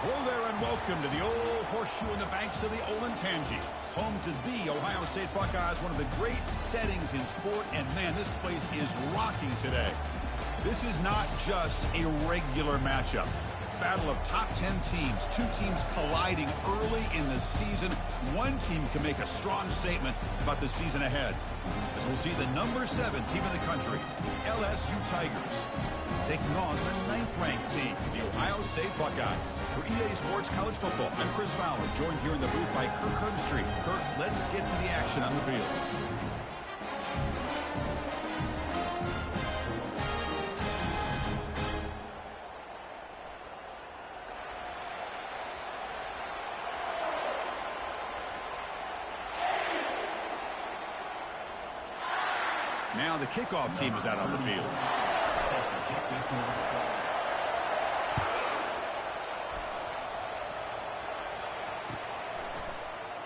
Hello there and welcome to the old horseshoe in the banks of the Olentangy. Home to the Ohio State Buckeyes, one of the great settings in sport. And man, this place is rocking today. This is not just a regular matchup. Battle of top 10 teams, two teams colliding early in the season. One team can make a strong statement about the season ahead, as we'll see the number 7 team in the country, LSU Tigers, taking on the 9th-ranked team, the Ohio State Buckeyes. For EA Sports College Football, I'm Chris Fowler, joined here in the booth by Kirk Herbstreit. Kirk, let's get to the action on the field. Now the kickoff team is out on the field.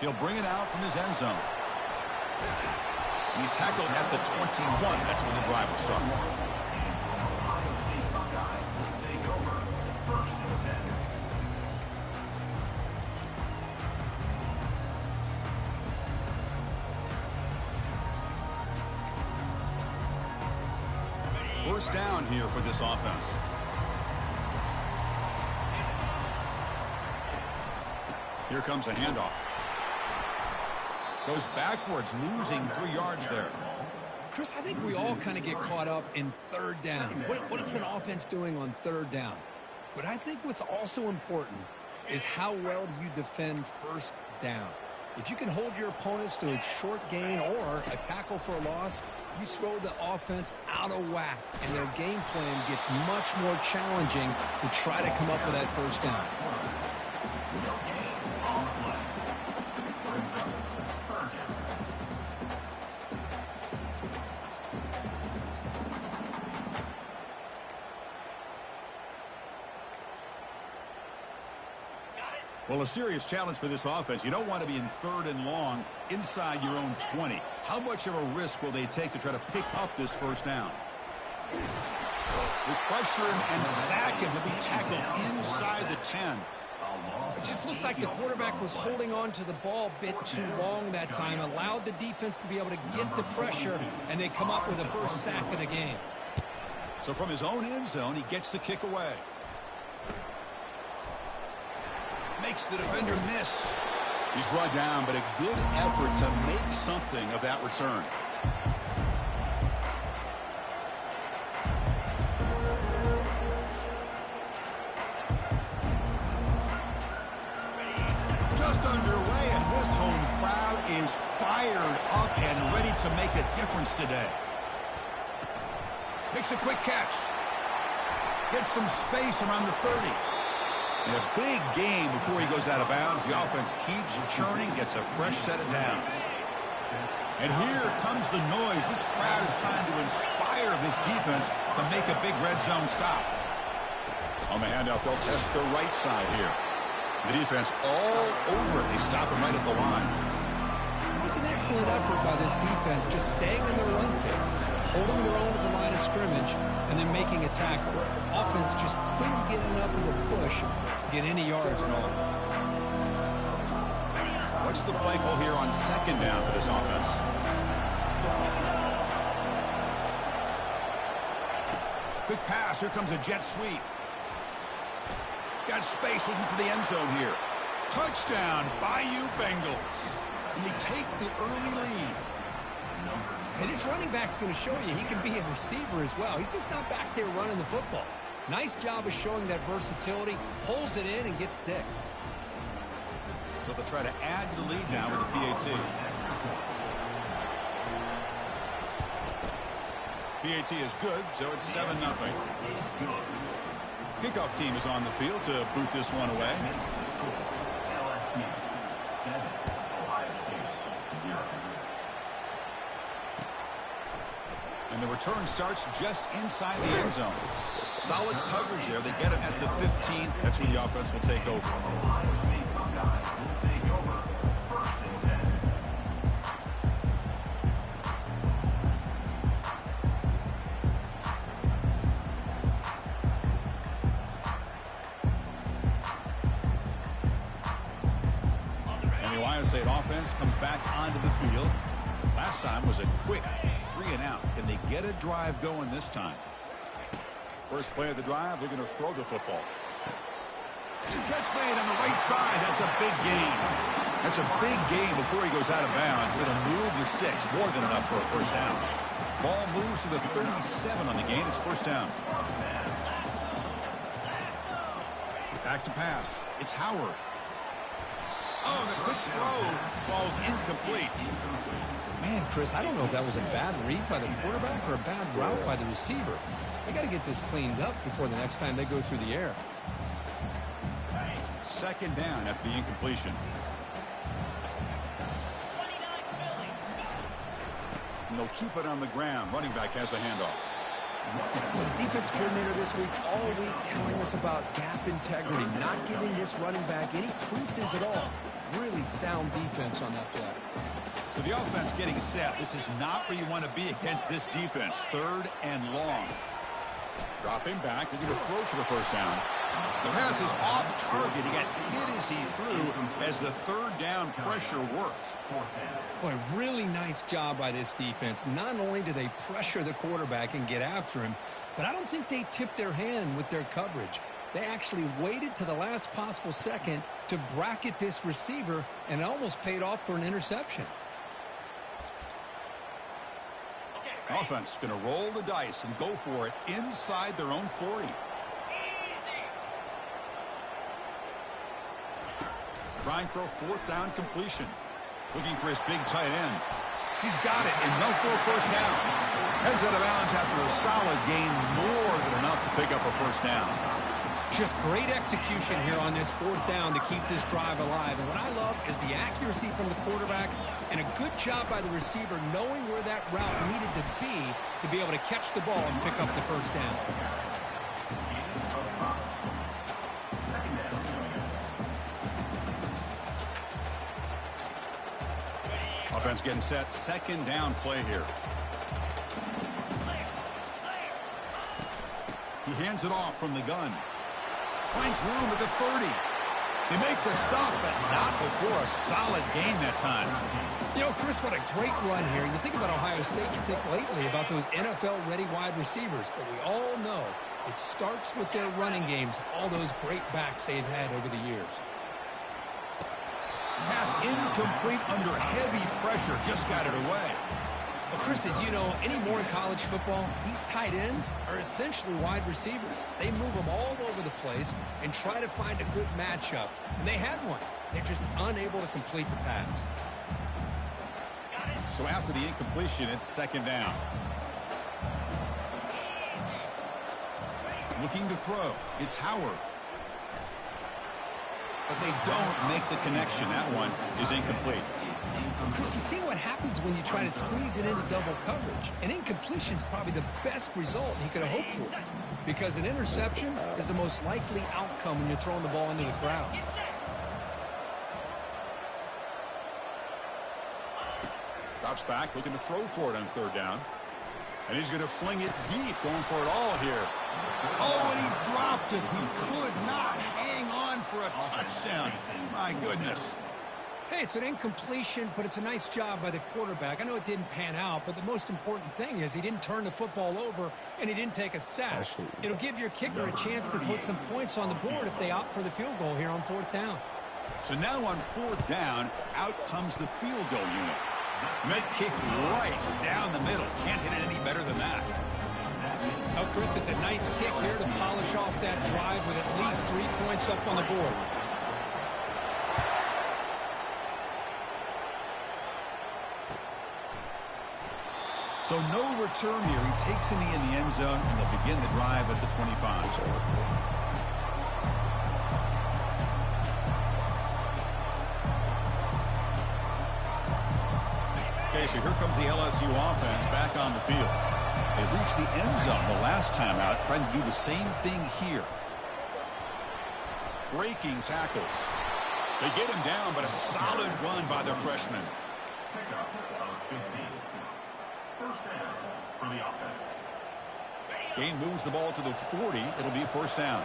He'll bring it out from his end zone. He's tackled at the 21. That's where the drive will start. First down here for this offense. Here comes a handoff. Goes backwards, losing 3 yards there. Chris, I think we all kind of get caught up in third down. What is an offense doing on third down? But I think what's also important is how well do you defend first down. If you can hold your opponents to a short gain or a tackle for a loss, you throw the offense out of whack, and their game plan gets much more challenging to try to come up with that first down. Well, a serious challenge for this offense. You don't want to be in third and long inside your own 20. How much of a risk will they take to try to pick up this first down? They pressure him and sack him. He'll be tackled inside the 10. It just looked like the quarterback was holding on to the ball a bit too long that time, allowed the defense to be able to get the pressure, and they come up with the first sack of the game. So from his own end zone, he gets the kick away. Makes the defender miss. He's brought down, but a good effort to make something of that return. Just underway, and this home crowd is fired up and ready to make a difference today. Makes a quick catch. Gets some space around the 30. In a big game before he goes out of bounds, the offense keeps churning, gets a fresh set of downs. And here comes the noise. This crowd is trying to inspire this defense to make a big red zone stop. On the handoff, they'll test the right side here. The defense all over it. They stop him right at the line. It was an excellent effort by this defense, just staying in their run fits, holding their own at the line of scrimmage, and then making a tackle. Offense just couldn't get enough of a push to get any yards at all. What's the play call here on second down for this offense? Quick pass. Here comes a jet sweep. Got space looking for the end zone here. Touchdown, Bayou Bengals. And they take the early lead. And this running back's going to show you he can be a receiver as well. He's just not back there running the football. Nice job of showing that versatility. Pulls it in and gets 6. So they'll try to add to the lead now with the PAT. PAT is good, so it's 7-0. Kickoff team is on the field to boot this one away. LSU 7, Ohio State 0. And the return starts just inside the end zone. Solid coverage there. They get it at the 15. That's when the offense will take over. Ohio State Buckeyes will take over 1st and 10. Ohio State offense comes back onto the field. Last time was a quick 3-and-out. Can they get a drive going this time? First play of the drive, they're going to throw the football. Catch made on the right side. That's a big gain. That's a big gain before he goes out of bounds. Going to move the sticks. More than enough for a first down. Ball moves to the 37 on the gain. It's first down. Back to pass. It's Howard. Oh, the quick throw falls incomplete. Man, Chris, I don't know if that was a bad read by the quarterback or a bad route by the receiver. They got to get this cleaned up before the next time they go through the air. Second down after the incompletion. And they'll keep it on the ground. Running back has the handoff. Well, the defense coordinator this week all week telling us about gap integrity, not giving this running back any creases at all. Really sound defense on that play. So the offense getting set. This is not where you want to be against this defense. Third and long. Dropping back. They're going to throw for the first down. The pass is off target. He got hit as he threw as the third down pressure works. Boy, really nice job by this defense. Not only do they pressure the quarterback and get after him, but I don't think they tipped their hand with their coverage. They actually waited to the last possible second to bracket this receiver, and it almost paid off for an interception. Offense going to roll the dice and go for it inside their own 40. Trying for a fourth down completion. Looking for his big tight end. He's got it, and no for a first down. Heads out of bounds after a solid gain, more than enough to pick up a first down. Just great execution here on this fourth down to keep this drive alive. And what I love is the accuracy from the quarterback and a good job by the receiver knowing where that route needed to be able to catch the ball and pick up the first down. Offense getting set. Second down play here. He hands it off from the gun. Finds room at the 30. They make the stop, but not before a solid gain that time. You know, Chris, what a great run here. You think about Ohio State, you think lately about those NFL-ready wide receivers, but we all know it starts with their running games, all those great backs they've had over the years. Pass incomplete under heavy pressure. Just got it away. Well, Chris, as you know, anymore in college football, these tight ends are essentially wide receivers. They move them all over the place and try to find a good matchup. And they had one. They're just unable to complete the pass. So after the incompletion, it's second down. Looking to throw. It's Howard. But they don't make the connection. That one is incomplete. Chris, you see what happens when you try to squeeze it into double coverage. An incompletion is probably the best result he could have hoped for, because an interception is the most likely outcome when you're throwing the ball into the crowd. Drops back, looking to throw for it on third down. And he's going to fling it deep, going for it all here. Oh, and he dropped it. He could not hang on for a touchdown. My goodness. Hey, it's an incompletion, but it's a nice job by the quarterback. I know it didn't pan out, but the most important thing is he didn't turn the football over and he didn't take a sack. It'll give your kicker a chance to put some points on the board if they opt for the field goal here on fourth down. So now on fourth down, out comes the field goal unit. Med kick right down the middle. Can't hit it any better than that. Oh, Chris, it's a nice kick here to polish off that drive with at least 3 points up on the board. So no return here. He takes it in the end zone, and they'll begin the drive at the 25. Okay, so here comes the LSU offense back on the field. They reached the end zone the last time out, trying to do the same thing here. Breaking tackles. They get him down, but a solid run by the freshman. Pickup of 15. First down for the offense. Gain moves the ball to the 40. It'll be first down.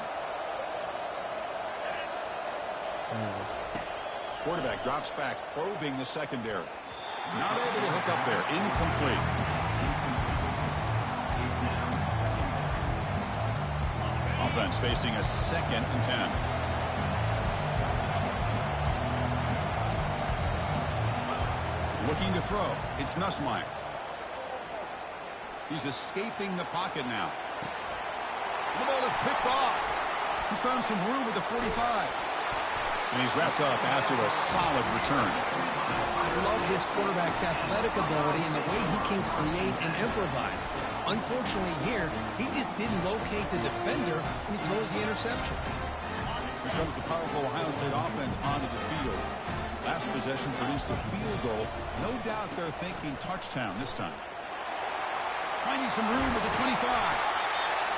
Quarterback drops back, probing the secondary. Not able to hook up there. Incomplete. Offense facing a 2nd and 10. Looking to throw. It's Nussmeier. He's escaping the pocket now. The ball is picked off. He's found some room at the 45. And he's wrapped up after a solid return. I love this quarterback's athletic ability and the way he can create and improvise. Unfortunately here, he just didn't locate the defender when he throws the interception. Here comes the powerful Ohio State offense onto the field. Last possession produced a field goal. No doubt they're thinking touchdown this time. Finding some room at the 25.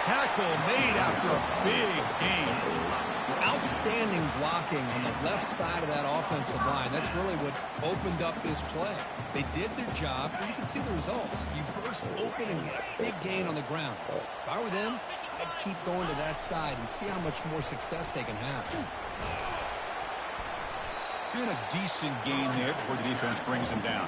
Tackle made after a big gain. Outstanding blocking on the left side of that offensive line. That's really what opened up this play. They did their job, and you can see the results. You burst open and get a big gain on the ground. If I were them, I'd keep going to that side and see how much more success they can have. And a decent gain there before the defense brings him down.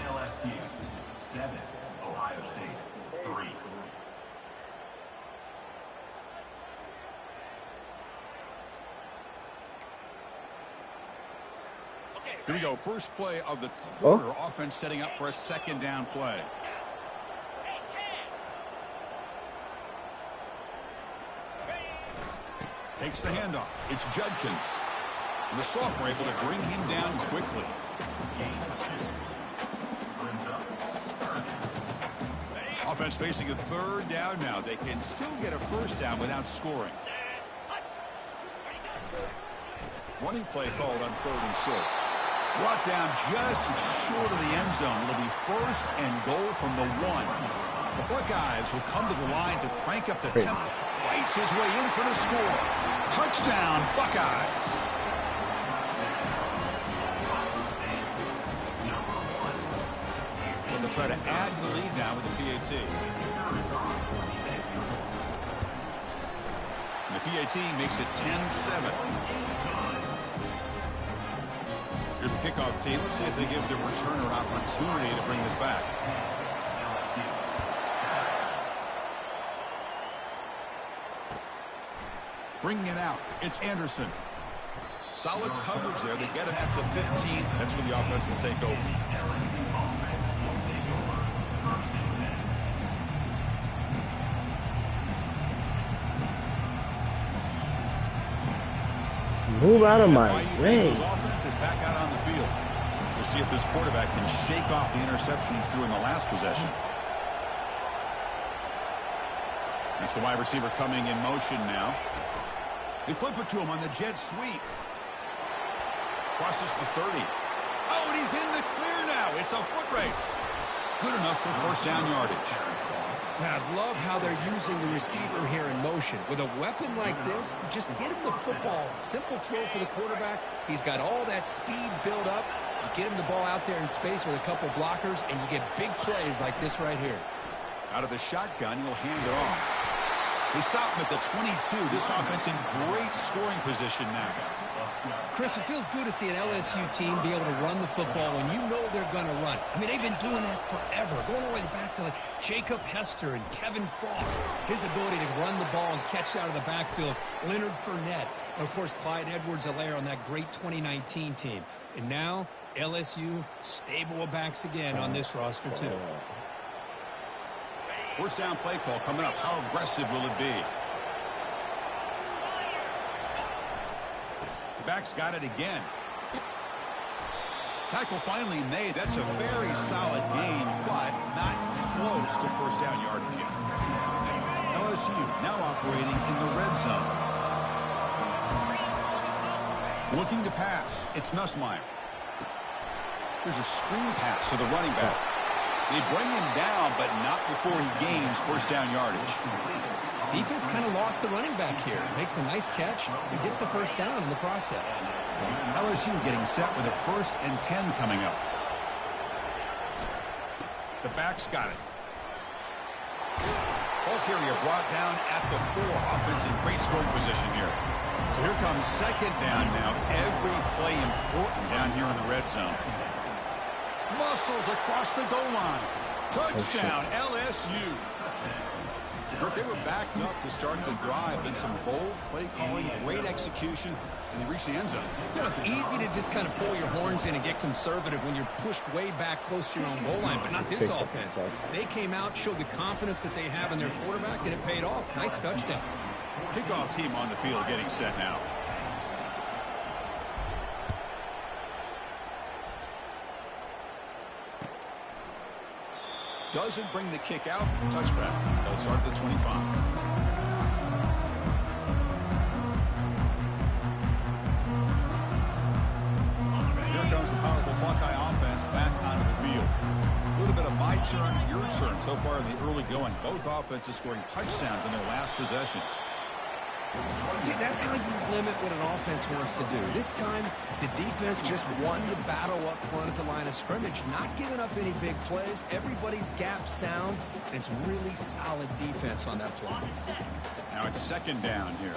LSU 7, Ohio State 3. Here we go. First play of the quarter. Offense setting up for a 2nd down play. Takes the handoff. It's Judkins. And the sophomore able to bring him down quickly. Offense facing a 3rd down now. They can still get a 1st down without scoring. Running play called on 3rd and short. Brought down just short of the end zone. It'll be 1st and goal from the 1. The Buckeyes will come to the line to crank up the tempo. Fights his way in for the score. Touchdown, Buckeyes. And they'll try to add to the lead now with the PAT. And the PAT makes it 10-7. Here's the kickoff team. Let's see if they give the returner opportunity to bring this back. Bringing it out. It's Anderson. Solid coverage there. They get him at the 15. That's where the offense will take over. Move out of my way. Offense is back out on the field. We'll see if this quarterback can shake off the interception he threw in the last possession. That's the wide receiver coming in motion now. They flip it to him on the jet sweep. Crosses the 30. Oh, and he's in the clear now. It's a foot race. Good enough for 1st down yardage. Now, I love how they're using the receiver here in motion. With a weapon like this, just get him the football. Simple throw for the quarterback. He's got all that speed built up. You get him the ball out there in space with a couple blockers, and you get big plays like this right here. Out of the shotgun, he'll hand it off. They stop him at the 22. This offense in great scoring position now. Chris, it feels good to see an LSU team be able to run the football when you know they're going to run it. I mean, they've been doing that forever, going all the way back to like Jacob Hester and Kevin Falk. His ability to run the ball and catch out of the backfield, Leonard Fournette, and, of course, Clyde Edwards-Helaire on that great 2019 team. And now, LSU stable of backs again on this roster, too. 1st down play call coming up. How aggressive will it be? The back's got it again. Tackle finally made. That's a very solid gain, but not close to 1st down yardage yet. LSU now operating in the red zone. Looking to pass. It's Nussmeier. There's a screen pass to the running back. They bring him down, but not before he gains 1st down yardage. Defense kind of lost the running back here. Makes a nice catch and gets the 1st down in the process. LSU getting set with a 1st and 10 coming up. The back's got it. Ball carrier brought down at the 4. Offense in great scoring position here. So here comes 2nd down now. Every play important down here in the red zone. Muscles across the goal line. Touchdown, LSU. They were backed up to start the drive, and some bold play calling, great execution, and they reached the end zone. You know, it's easy to just kind of pull your horns in and get conservative when you're pushed way back close to your own goal line, but not this offense. They came out, showed the confidence that they have in their quarterback, and it paid off. Nice touchdown. Kickoff team on the field getting set now. Doesn't bring the kick out. Touchback. They'll start at the 25. Here comes the powerful Buckeye offense back onto the field. A little bit of my turn, your turn so far in the early going. Both offenses scoring touchdowns in their last possessions. See, that's how you limit what an offense wants to do. This time, the defense just won the battle up front at the line of scrimmage, not giving up any big plays. Everybody's gap sound, and it's really solid defense on that play. Now it's 2nd down here.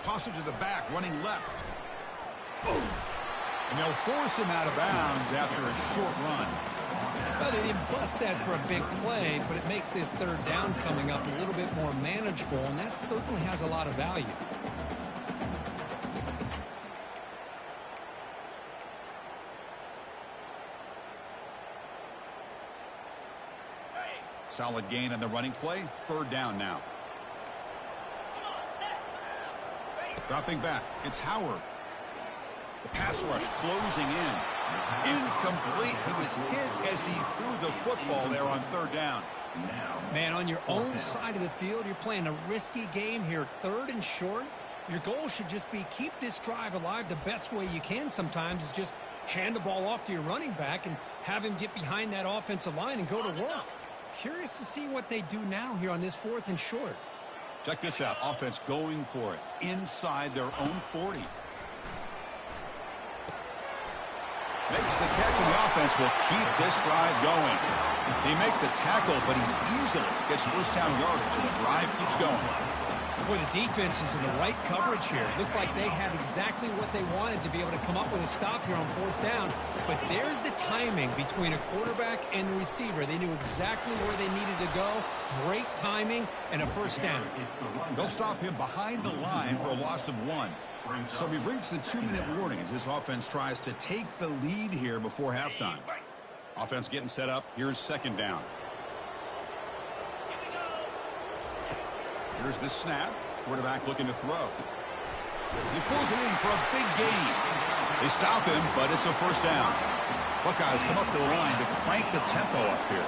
Toss it to the back, running left. And they'll force him out of bounds after a short run. Well, they didn't bust that for a big play, but it makes this 3rd down coming up a little bit more manageable, and that certainly has a lot of value. Solid gain on the running play. 3rd down now. Dropping back. It's Howard. The pass rush closing in. Incomplete. He was hit as he threw the football there on 3rd down. Man, on your own side of the field, you're playing a risky game here. 3rd and short. Your goal should just be keep this drive alive the best way you can sometimes is just hand the ball off to your running back and have him get behind that offensive line and go to work. Curious to see what they do now here on this 4th and short. Check this out. Offense going for it inside their own 40. Makes the catch, and the offense will keep this drive going. They make the tackle, but he easily gets 1st down yardage, and the drive keeps going. Boy, the defense is in the right coverage here. Looked like they had exactly what they wanted to be able to come up with a stop here on 4th down. But there's the timing between a quarterback and the receiver. They knew exactly where they needed to go. Great timing and a 1st down. They'll stop him behind the line for a loss of 1. So we've reached the 2-minute warning as this offense tries to take the lead here before halftime. Offense getting set up. Here's 2nd down. Here's the snap. Quarterback looking to throw. He pulls it in for a big gain. They stop him, but it's a 1st down. Buckeyes come up to the line to crank the tempo up here.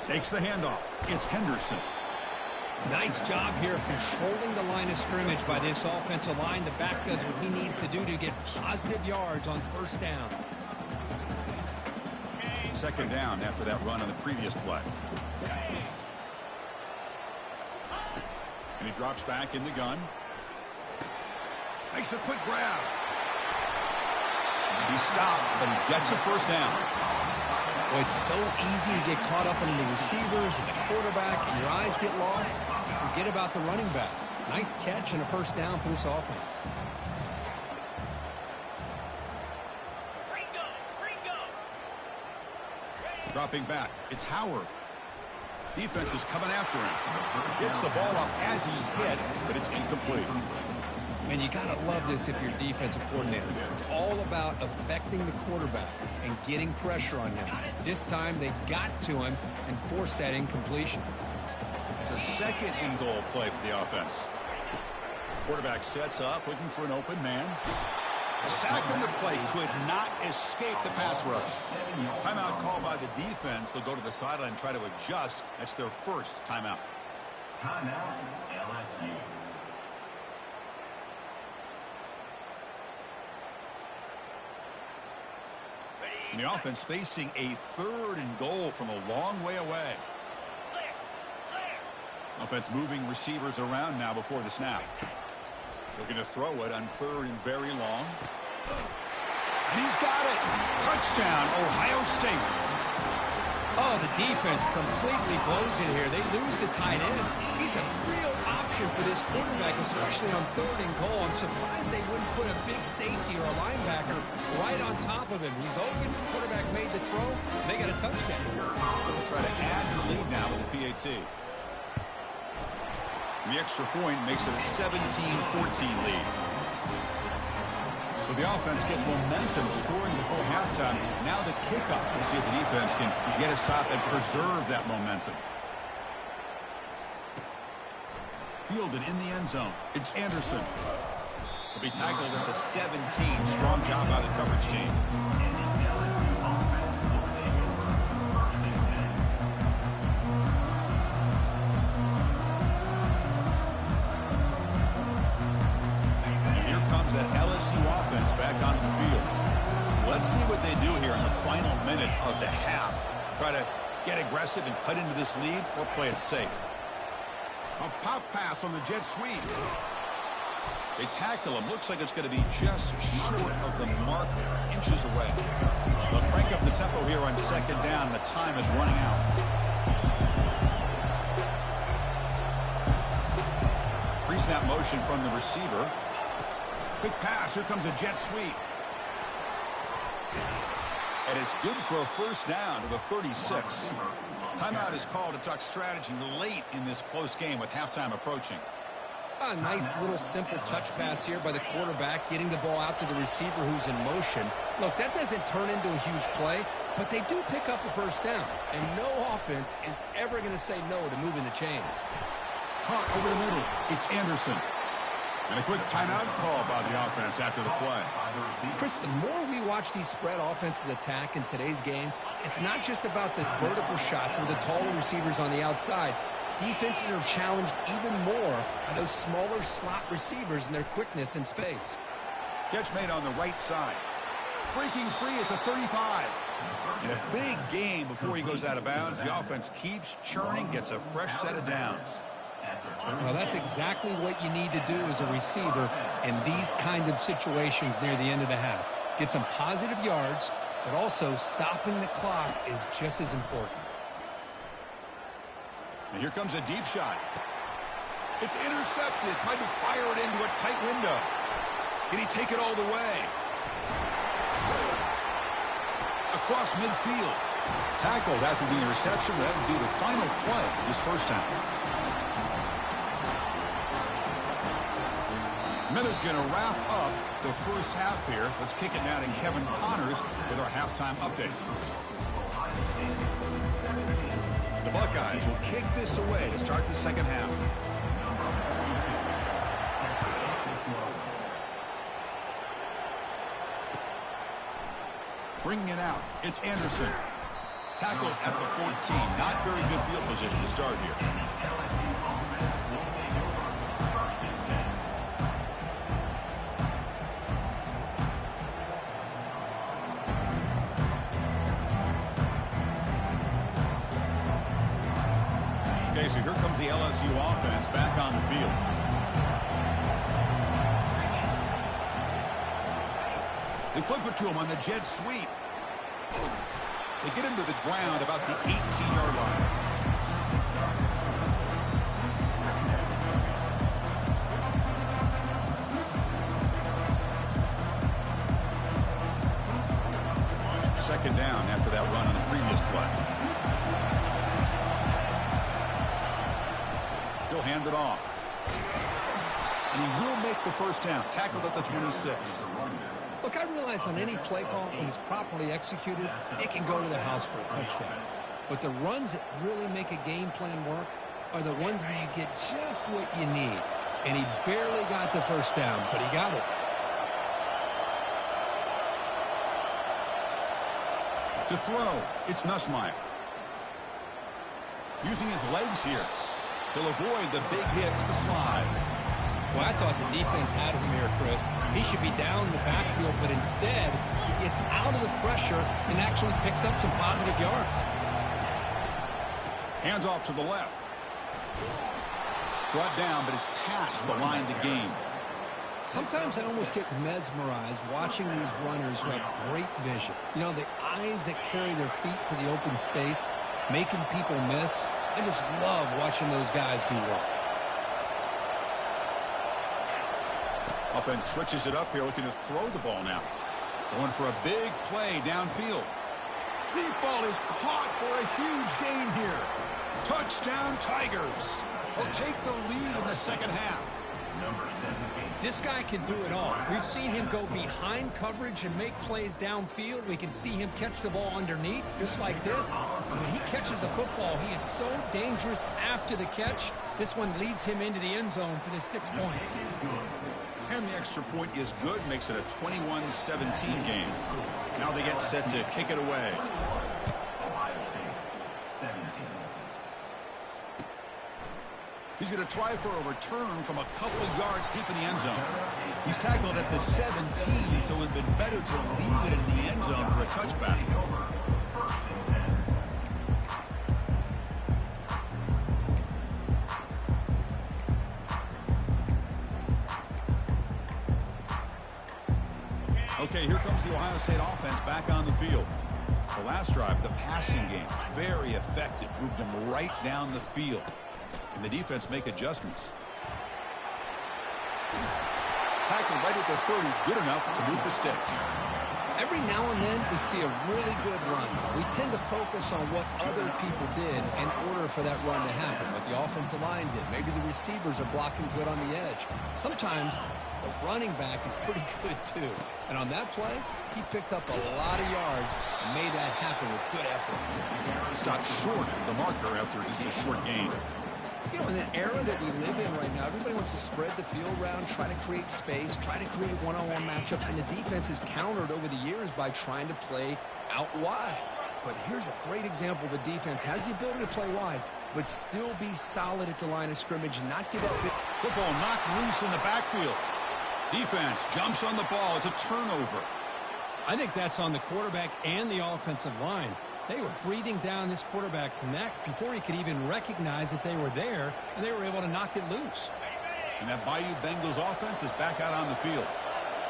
Takes the handoff. It's Henderson. Nice job here of controlling the line of scrimmage by this offensive line. The back does what he needs to do to get positive yards on 1st down. 2nd down after that run on the previous play. And he drops back in the gun. Makes a quick grab. He stopped, but he gets a 1st down. Well, it's so easy to get caught up in the receivers and the quarterback, and your eyes get lost. You forget about the running back. Nice catch and a 1st down for this offense. Dropping back. It's Howard. Defense is coming after him. Gets the ball up as he's hit, but it's incomplete. And you got to love this if you're defensive coordinator. It's all about affecting the quarterback and getting pressure on him. This time they got to him and forced that incompletion. It's a 2nd and goal play for the offense. Quarterback sets up, looking for an open man. A sack on the play could not escape the pass rush. Timeout called by the defense. They'll go to the sideline and try to adjust. That's their 1st timeout. Timeout, LSU. And the offense facing a 3rd and goal from a long way away. Offense moving receivers around now before the snap. Looking to throw it on 3rd and very long. And he's got it. Touchdown, Ohio State. Oh, the defense completely blows it here. They lose the tight end. He's a real option for this quarterback, especially on 3rd and goal. I'm surprised they wouldn't put a big safety or a linebacker right on top of him. He's open. The quarterback made the throw. They got a touchdown. They'll try to add the lead now with the PAT. The extra point makes it a 17-14 lead. So the offense gets momentum scoring before halftime. Now the kickoff. We'll see if the defense can get a stop and preserve that momentum. Fielded in the end zone. It's Anderson. He'll be tackled at the 17. Strong job by the coverage team. That LSU offense back onto the field. Let's see what they do here in the final minute of the half. Try to get aggressive and cut into this lead or play it safe. A pop pass on the jet sweep. They tackle him. Looks like it's going to be just short of the mark, inches away. They'll crank up the tempo here on 2nd down. The time is running out. Pre-snap motion from the receiver. Quick pass. Here comes a jet sweep. And it's good for a 1st down to the 36. Timeout is called to talk strategy late in this close game with halftime approaching. A nice little simple touch pass here by the quarterback, getting the ball out to the receiver who's in motion. Look, that doesn't turn into a huge play, but they do pick up a 1st down. And no offense is ever going to say no to moving the chains. Caught over the middle. It's Anderson. And a quick timeout call by the offense after the play. Chris, the more we watch these spread offenses attack in today's game, it's not just about the vertical shots or the taller receivers on the outside. Defenses are challenged even more by those smaller slot receivers and their quickness in space. Catch made on the right side. Breaking free at the 35. In a big game before he goes out of bounds, the offense keeps churning, gets a fresh set of downs. Well, that's exactly what you need to do as a receiver in these kind of situations near the end of the half. Get some positive yards, but also stopping the clock is just as important. And here comes a deep shot. It's intercepted. Tried to fire it into a tight window. Can he take it all the way? Across midfield. Tackled after the interception. That would be the final play this 1st half. Miller's going to wrap up the 1st half here. Let's kick it now to Kevin Connors with our halftime update. The Buckeyes will kick this away to start the 2nd half. Bringing it out, it's Anderson. Tackled at the 14. Not very good field position to start here. Okay, so here comes the LSU offense back on the field. They flip it to him on the jet sweep. They get him to the ground about the 18-yard line. Second down after that run on the previous play. He'll hand it off. And he will make the 1st down. Tackled at the 26. Look, I realize on any play call, when it's properly executed, it can go to the house for a touchdown. But the runs that really make a game plan work are the ones where you get just what you need. And he barely got the 1st down, but he got it. To throw, it's Nussmeier. Using his legs here. He'll avoid the big hit with the slide. Well, I thought the defense had him here, Chris. He should be down in the backfield, but instead, he gets out of the pressure and actually picks up some positive yards. Hands off to the left. Brought down, but it's past the line to gain. Sometimes I almost get mesmerized watching these runners who have great vision. You know, the eyes that carry their feet to the open space, making people miss. I just love watching those guys do work. Offense switches it up here, looking to throw the ball now. Going for a big play downfield. Deep ball is caught for a huge gain here. Touchdown, Tigers. They'll take the lead in the second half. This guy can do it all. We've seen him go behind coverage and make plays downfield. We can see him catch the ball underneath, just like this. And when he catches the football, he is so dangerous after the catch. This one leads him into the end zone for the 6 points. And the extra point is good, makes it a 21-17 game. Now they get set to kick it away. He's going to try for a return from a couple yards deep in the end zone. He's tackled at the 17, so it would have been better to leave it in the end zone for a touchback. Okay, here comes the Ohio State offense back on the field. The last drive, the passing game, very effective. Moved them right down the field. And the defense make adjustments. Tackled right at the 30, good enough to move the sticks. Every now and then we see a really good run. We tend to focus on what other people did in order for that run to happen. What the offensive line did. Maybe the receivers are blocking good on the edge. Sometimes the running back is pretty good too. And on that play, he picked up a lot of yards and made that happen with good effort. He stopped short of the marker after just a short gain. You know, in the era that we live in right now, everybody wants to spread the field around, try to create space, try to create one-on-one matchups, and the defense is countered over the years by trying to play out wide. But here's a great example of a defense has the ability to play wide, but still be solid at the line of scrimmage and not give up big. Football knocked loose in the backfield. Defense jumps on the ball. It's a turnover. I think that's on the quarterback and the offensive line. They were breathing down this quarterback's neck before he could even recognize that they were there, and they were able to knock it loose. And that Bayou Bengals offense is back out on the field.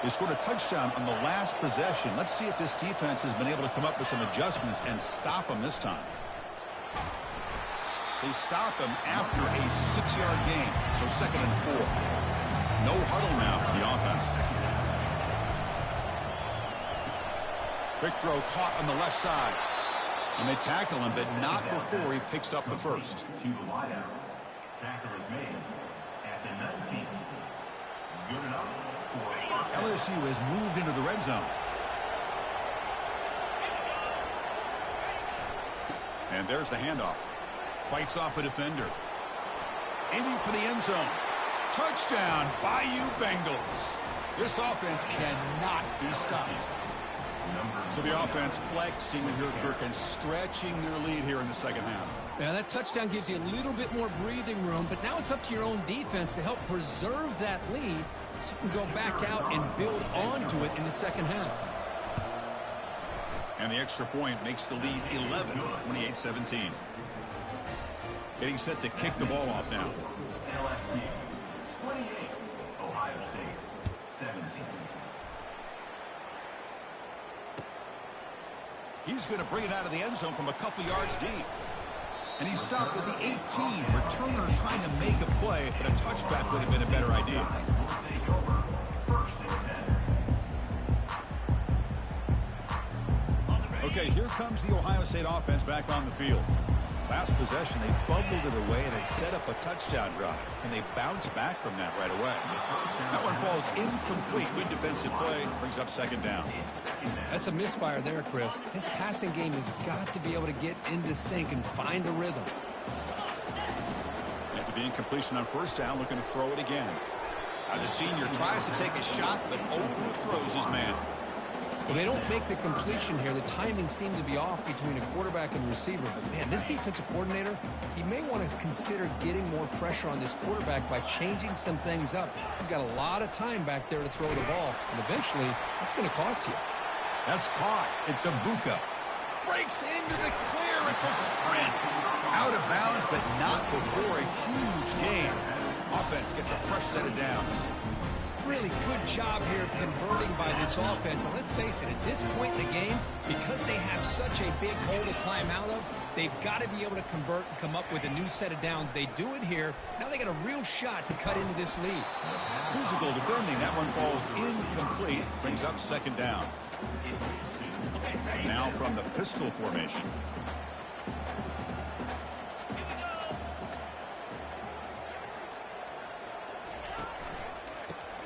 They scored a touchdown on the last possession. Let's see if this defense has been able to come up with some adjustments and stop them this time. They stop him after a 6-yard gain, so 2nd and 4. No huddle now for the offense. Quick throw caught on the left side. And they tackle him, but not before he picks up the first. To the wideout. Tackle is made at the 19. Good enough for LSU has moved into the red zone. And there's the handoff. Fights off a defender. Aiming for the end zone. Touchdown, Bayou Bengals. This offense cannot be stopped. So the offense flexing here, Kirk, and stretching their lead here in the second half. Yeah, that touchdown gives you a little bit more breathing room, but now it's up to your own defense to help preserve that lead so you can go back out and build onto it in the second half. And the extra point makes the lead 11, 28-17. Getting set to kick the ball off now. LSU 28, Ohio State 17. He's going to bring it out of the end zone from a couple yards deep. And he stopped at the 18. Returner trying to make a play, but a touchback would have been a better idea. Okay, here comes the Ohio State offense back on the field. Last possession, they bubbled it away and it set up a touchdown drive. And they bounce back from that right away. That one falls incomplete. Good defensive play. Brings up 2nd down. That's a misfire there, Chris. This passing game has got to be able to get into sync and find a rhythm. After the incompletion on 1st down, looking to throw it again. Now the senior tries to take a shot, but overthrows his man. Well, they don't make the completion here. The timing seemed to be off between a quarterback and receiver. But, man, this defensive coordinator, he may want to consider getting more pressure on this quarterback by changing some things up. You've got a lot of time back there to throw the ball, and eventually that's going to cost you. That's caught. It's Abuka. Breaks into the clear. It's a sprint. Out of bounds, but not before a huge gain. Offense gets a fresh set of downs. Really good job here of converting by this offense. And let's face it, at this point in the game, because they have such a big hole to climb out of, they've got to be able to convert and come up with a new set of downs. They do it here. Now they got a real shot to cut into this lead. Physical defending. That one falls incomplete. Brings up second down. Now from the pistol formation.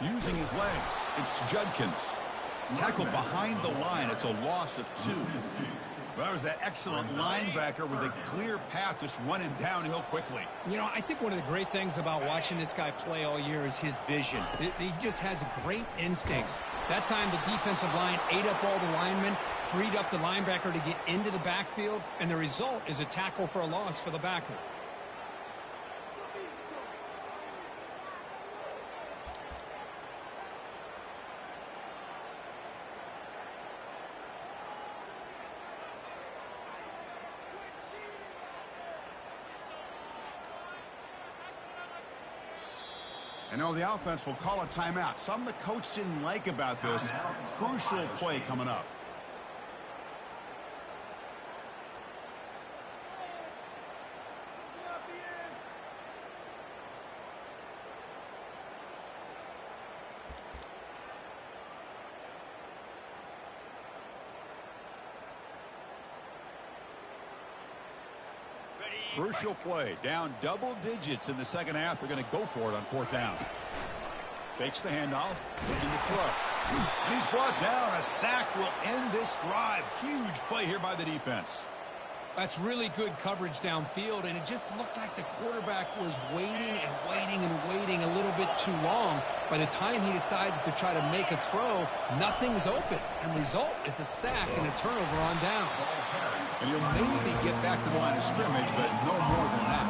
Using his legs, it's Judkins. Tackled behind the line. It's a loss of 2. Well, that was that excellent linebacker with a clear path just running downhill quickly. You know, I think one of the great things about watching this guy play all year is his vision. He just has great instincts. That time the defensive line ate up all the linemen, freed up the linebacker to get into the backfield, and the result is a tackle for a loss for the backer. And now the offense will call a timeout. Something the coach didn't like about this. Crucial play coming up. Crucial play. Down double digits in the second half. They're going to go for it on 4th down. Fakes the handoff. Looking to throw. And he's brought down. A sack will end this drive. Huge play here by the defense. That's really good coverage downfield, and it just looked like the quarterback was waiting and waiting and waiting a little bit too long. By the time he decides to try to make a throw, nothing's open. And the result is a sack and a turnover on downs. And he'll maybe get back to the line of scrimmage, but no more than that.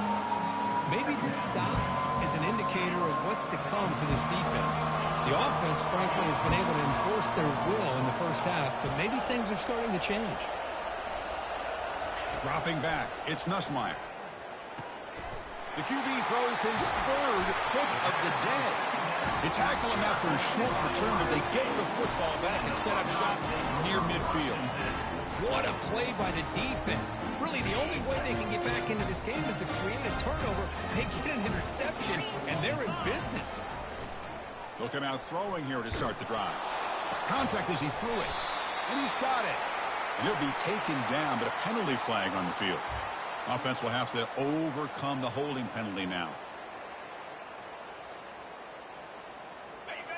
Maybe this stop is an indicator of what's to come for this defense. The offense, frankly, has been able to enforce their will in the first half, but maybe things are starting to change. Dropping back, it's Nussmeier. The QB throws his 3rd pick of the day. They tackle him after a short return, but they get the football back and set up shop near midfield. What a play by the defense. Really, the only way they can get back into this game is to create a turnover. They get an interception, and they're in business. Looking out throwing here to start the drive. Contact as he threw it. And he's got it. And he'll be taken down, but a penalty flag on the field. Offense will have to overcome the holding penalty now.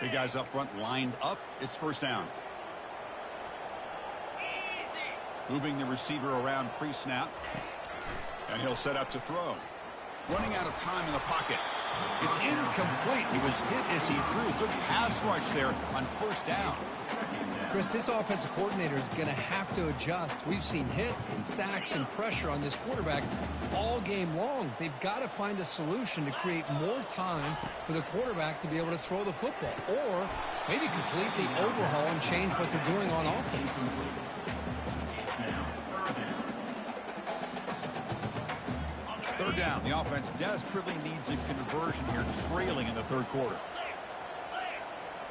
Big guys up front lined up. It's 1st down. Moving the receiver around pre-snap. And he'll set up to throw. Running out of time in the pocket. It's incomplete. He was hit as he threw. Good pass rush there on 1st down. Chris, this offensive coordinator is going to have to adjust. We've seen hits and sacks and pressure on this quarterback all game long. They've got to find a solution to create more time for the quarterback to be able to throw the football, or maybe completely overhaul and change what they're doing on offense. Third down. The offense desperately needs a conversion here, trailing in the 3rd quarter.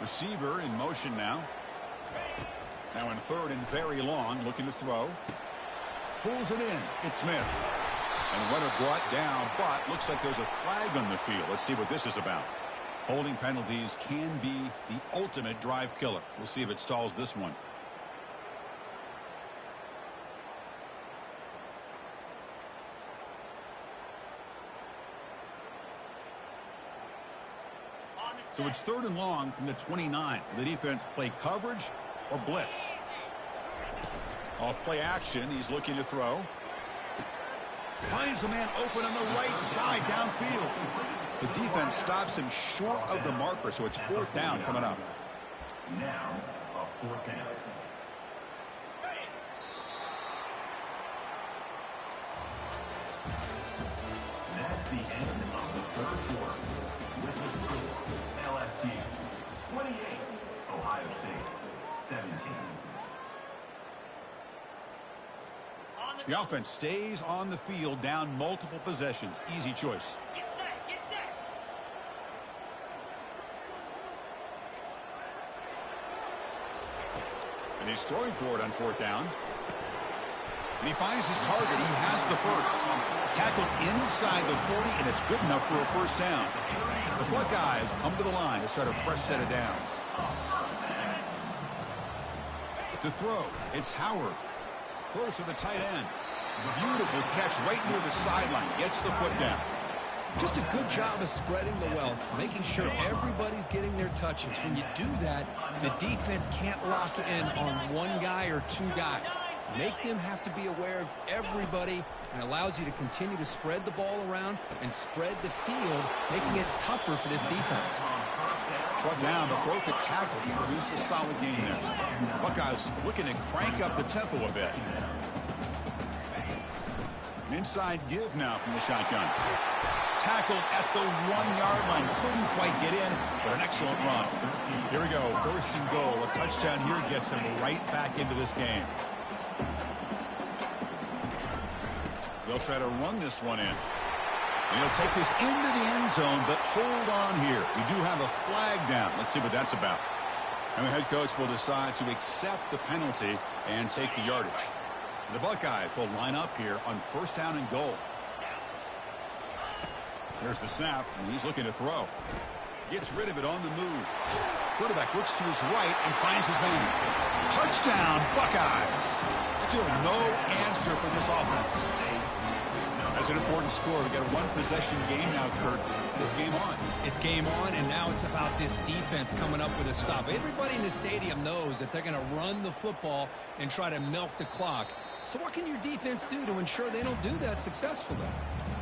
Receiver in motion now. Now in 3rd and very long, looking to throw. Pulls it in. It's Smith. And runner brought down, but looks like there's a flag on the field. Let's see what this is about. Holding penalties can be the ultimate drive killer. We'll see if it stalls this one. So it's 3rd and long from the 29. The defense play coverage or blitz. Off play action. He's looking to throw. Finds a man open on the right side downfield. The defense stops him short of the marker, so it's 4th down coming up. Now, a 4th down. That's the end of the 3rd quarter. With the score, LSU 28, Ohio State 17. The offense stays on the field, down multiple possessions. Easy choice. And he's throwing for it on 4th down. And he finds his target. He has the first. Tackled inside the 40, and it's good enough for a 1st down. The Buckeyes come to the line to start a fresh set of downs. To throw, it's Howard. Throws to the tight end. Beautiful catch right near the sideline. Gets the foot down. Just a good job of spreading the wealth, making sure everybody's getting their touches. When you do that, the defense can't lock in on one guy or two guys. Make them have to be aware of everybody, and allows you to continue to spread the ball around and spread the field, making it tougher for this defense. Brought down, but broke the tackle. He produced a solid game there. Buckeyes looking to crank up the tempo a bit. An inside give now from the shotgun. Tackled at the 1-yard line. Couldn't quite get in, but an excellent run. Here we go. 1st and goal. A touchdown here gets him right back into this game. They'll try to run this one in. And he'll take this into the end zone, but hold on here. We do have a flag down. Let's see what that's about. And the head coach will decide to accept the penalty and take the yardage. The Buckeyes will line up here on 1st down and goal. There's the snap, and he's looking to throw. Gets rid of it on the move. Quarterback looks to his right and finds his man. Touchdown, Buckeyes. Still no answer for this offense. That's an important score. We got a 1-possession game now, Kurt. This game on. It's game on, and now it's about this defense coming up with a stop. Everybody in the stadium knows that they're going to run the football and try to milk the clock. So what can your defense do to ensure they don't do that successfully?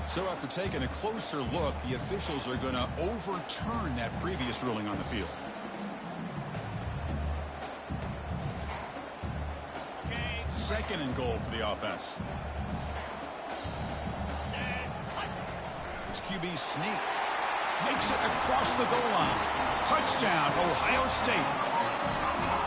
So after taking a closer look, the officials are going to overturn that previous ruling on the field. Second and goal for the offense. It's QB sneak. Makes it across the goal line. Touchdown, Ohio State.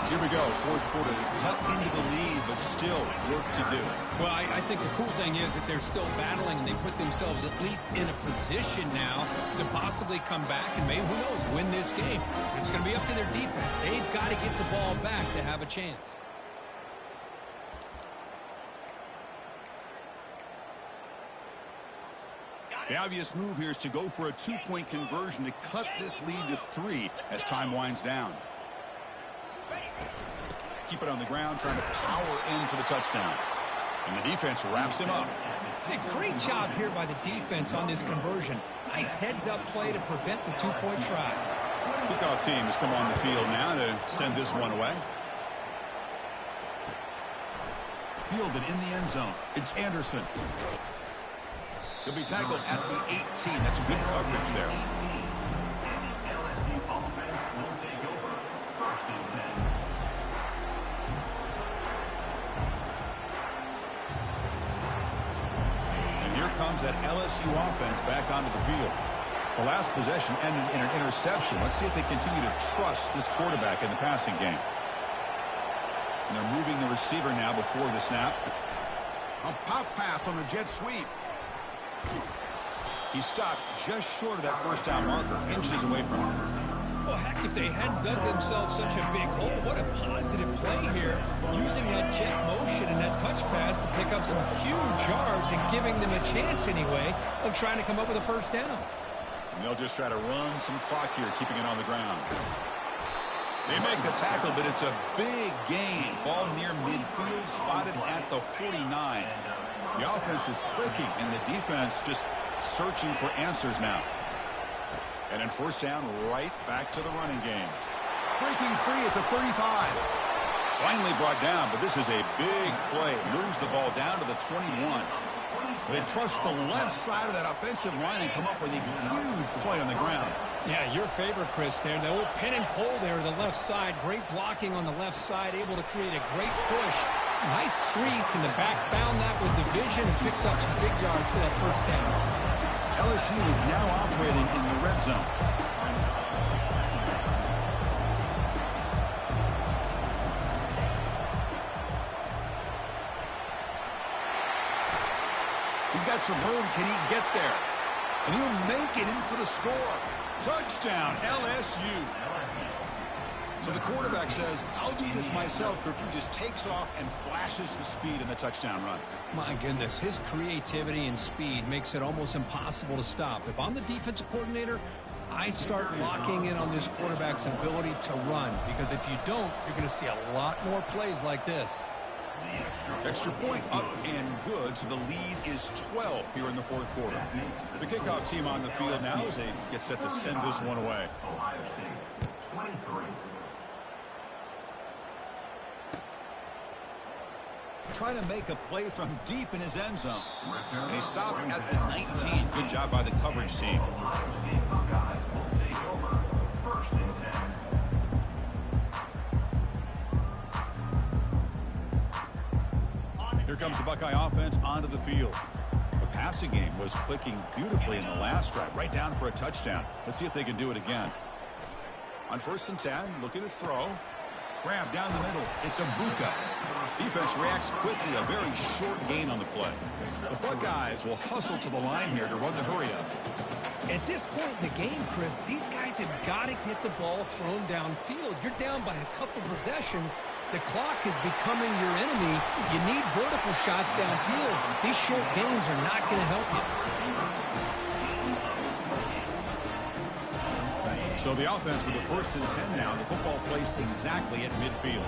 Here we go, 4th quarter. They cut into the lead, but still work to do. Well, I think the cool thing is that they're still battling, and they put themselves at least in a position now to possibly come back and maybe, who knows, win this game. It's going to be up to their defense. They've got to get the ball back to have a chance. The obvious move here is to go for a 2-point conversion to cut this lead to 3 as time winds down. Keep it on the ground, trying to power in for the touchdown. And the defense wraps him up. Hey, great job here by the defense on this conversion. Nice heads-up play to prevent the 2-point try. Kickoff team has come on the field now to send this one away. Fielded in the end zone. It's Anderson. He'll be tackled at the 18. That's a good coverage there. LSU offense will take over. 1st and 10. And here comes that LSU offense back onto the field. The last possession ended in an interception. Let's see if they continue to trust this quarterback in the passing game. And they're moving the receiver now before the snap. A pop pass on the jet sweep. He stopped just short of that 1st down marker, inches away from it. Well, heck, if they hadn't dug themselves such a big hole, what a positive play here, using that jet motion and that touch pass to pick up some huge yards and giving them a chance anyway of trying to come up with a 1st down. And they'll just try to run some clock here, keeping it on the ground. They make the tackle, but it's a big gain. Ball near midfield, spotted at the 49. The offense is clicking, and the defense just searching for answers now. And then 1st down, right back to the running game. Breaking free at the 35. Finally brought down, but this is a big play. Moves the ball down to the 21. They trust the left side of that offensive line and come up with a huge play on the ground. Yeah, your favorite, Chris, there. The old pin and pull there, the left side. Great blocking on the left side, able to create a great push. Nice crease in the back, found that with the vision and picks up some big yards for that 1st down. LSU is now operating in the red zone. He's got some room. Can he get there? And he'll make it in for the score. Touchdown, LSU. So the quarterback says, I'll do this myself. He just takes off and flashes the speed in the touchdown run. My goodness, his creativity and speed makes it almost impossible to stop. If I'm the defensive coordinator, I start locking in on this quarterback's ability to run, because if you don't, you're going to see a lot more plays like this. Extra point up and good, so the lead is 12 here in the fourth quarter. The kickoff team on the field now as they get set to send this one away. Ohio State, 23. Trying to make a play from deep in his end zone. And he stopped at the 19. Good job by the coverage team. Ohio State Buckeyes will take over 1st and 10. Here comes the Buckeye offense onto the field. The passing game was clicking beautifully in the last drive, right down for a touchdown. Let's see if they can do it again. On 1st and 10, looking to throw. Grab down the middle. It's a Buka. Defense reacts quickly. A very short gain on the play. The Buckeyes will hustle to the line here to run the hurry up. At this point in the game, Chris, these guys have got to get the ball thrown downfield. You're down by a couple possessions. The clock is becoming your enemy. You need vertical shots downfield. These short gains are not going to help you. So the offense with the 1st and 10 now. The football placed exactly at midfield.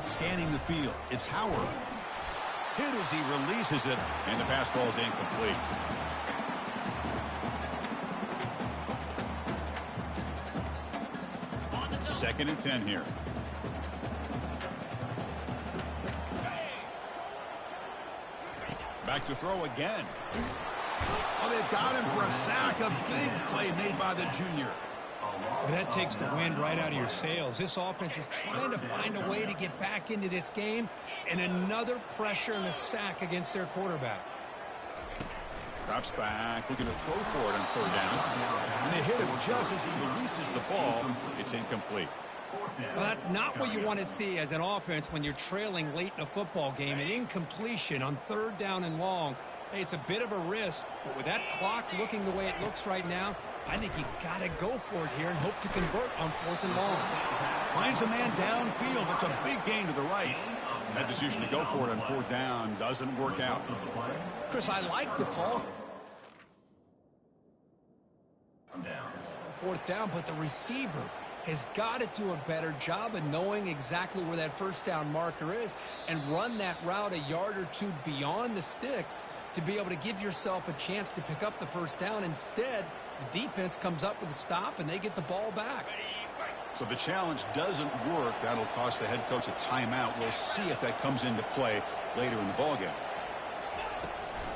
Scanning the field. It's Howard. Hit as he releases it, and the pass ball is incomplete. Second and 10 here. Back to throw again. Oh, they've got him for a sack. A big play made by the junior. Well, that takes the wind right out of your sails. This offense is trying to find a way to get back into this game, and another pressure and a sack against their quarterback. Drops back, looking to throw for it on 3rd down. And they hit him just as he releases the ball. It's incomplete. Well, that's not what you want to see as an offense when you're trailing late in a football game. An incompletion on 3rd down and long. Hey, it's a bit of a risk, but with that clock looking the way it looks right now, I think you got to go for it here and hope to convert on 4th and long. Finds a man downfield. That's a big gain to the right. That decision to go for it on 4th down doesn't work out. Chris, I like the call. 4th down, but the receiver has got to do a better job of knowing exactly where that 1st down marker is and run that route a yard or two beyond the sticks to be able to give yourself a chance to pick up the 1st down. Instead, the defense comes up with a stop and they get the ball back. So the challenge doesn't work. That'll cost the head coach a timeout. We'll see if that comes into play later in the ballgame.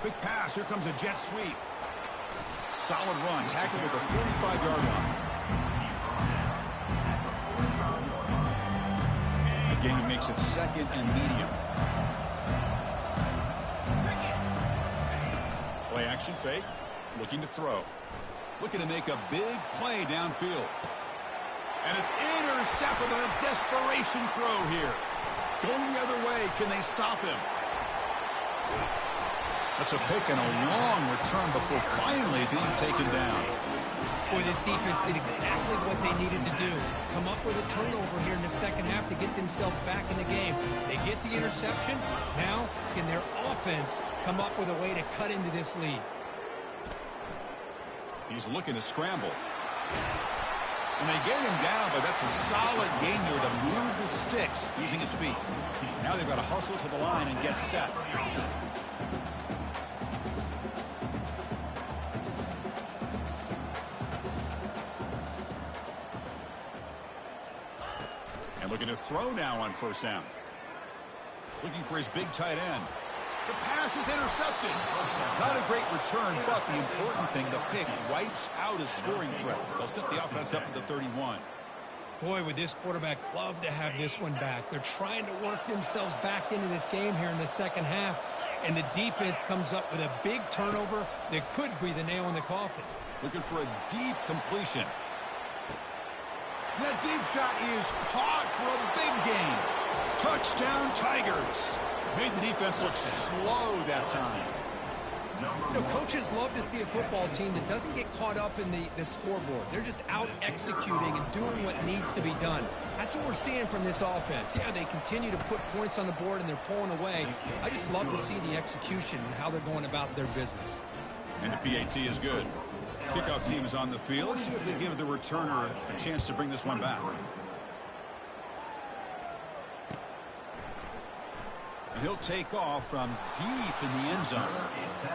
Quick pass. Here comes a jet sweep. Solid run. Tackled at the 45-yard line. The game makes it 2nd and medium. Play action fake. Looking to throw. Looking to make a big play downfield. And it's intercepted on a desperation throw here. Going the other way. Can they stop him? That's a pick and a long return before finally being taken down. Boy, this defense did exactly what they needed to do. Come up with a turnover here in the 2nd half to get themselves back in the game. They get the interception. Now, can their offense come up with a way to cut into this lead? He's looking to scramble. And they get him down, but that's a solid gain there to move the sticks using his feet. Now they've got to hustle to the line and get set. And looking to throw now on 1st down. Looking for his big tight end. The pass is intercepted. Not a great return, but the important thing, the pick wipes out a scoring threat. They'll set the offense up at the 31. Boy, would this quarterback love to have this one back. They're trying to work themselves back into this game here in the 2nd half, and the defense comes up with a big turnover that could be the nail in the coffin. Looking for a deep completion. That deep shot is caught for a big gain. Touchdown, Tigers. Made the defense look slow that time. You know, coaches love to see a football team that doesn't get caught up in the scoreboard. They're just out executing and doing what needs to be done. That's what we're seeing from this offense. Yeah, they continue to put points on the board and they're pulling away. I just love to see the execution and how they're going about their business. And the PAT is good. Kickoff team is on the field. Let's see if they give the returner a chance to bring this one back. And he'll take off from deep in the end zone.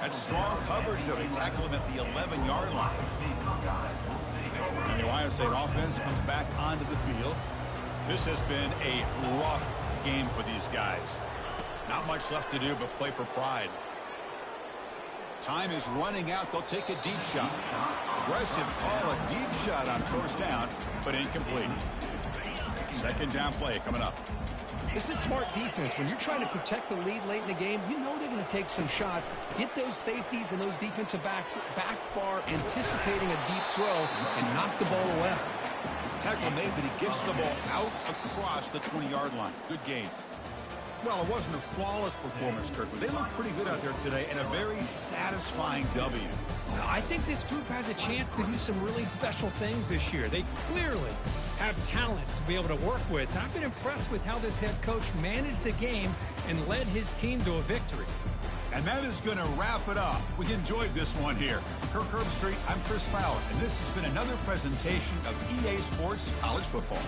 That's strong coverage, though. They tackle him at the 11-yard line. And the Ohio State offense comes back onto the field. This has been a rough game for these guys. Not much left to do but play for pride. Time is running out. They'll take a deep shot. Aggressive call, a deep shot on first down, but incomplete. Second down play coming up. This is smart defense. When you're trying to protect the lead late in the game, you know they're going to take some shots. Get those safeties and those defensive backs back far, anticipating a deep throw, and knock the ball away. Tackle made, but he gets the ball out across the 20-yard line. Good game. Well, it wasn't a flawless performance, Kirk, but they look pretty good out there today, and a very satisfying W. I think this group has a chance to do some really special things this year. They clearly have talent to be able to work with. I've been impressed with how this head coach managed the game and led his team to a victory. And that is going to wrap it up. We enjoyed this one here. For Kirk Herbstreit, I'm Chris Fowler, and this has been another presentation of EA Sports College Football.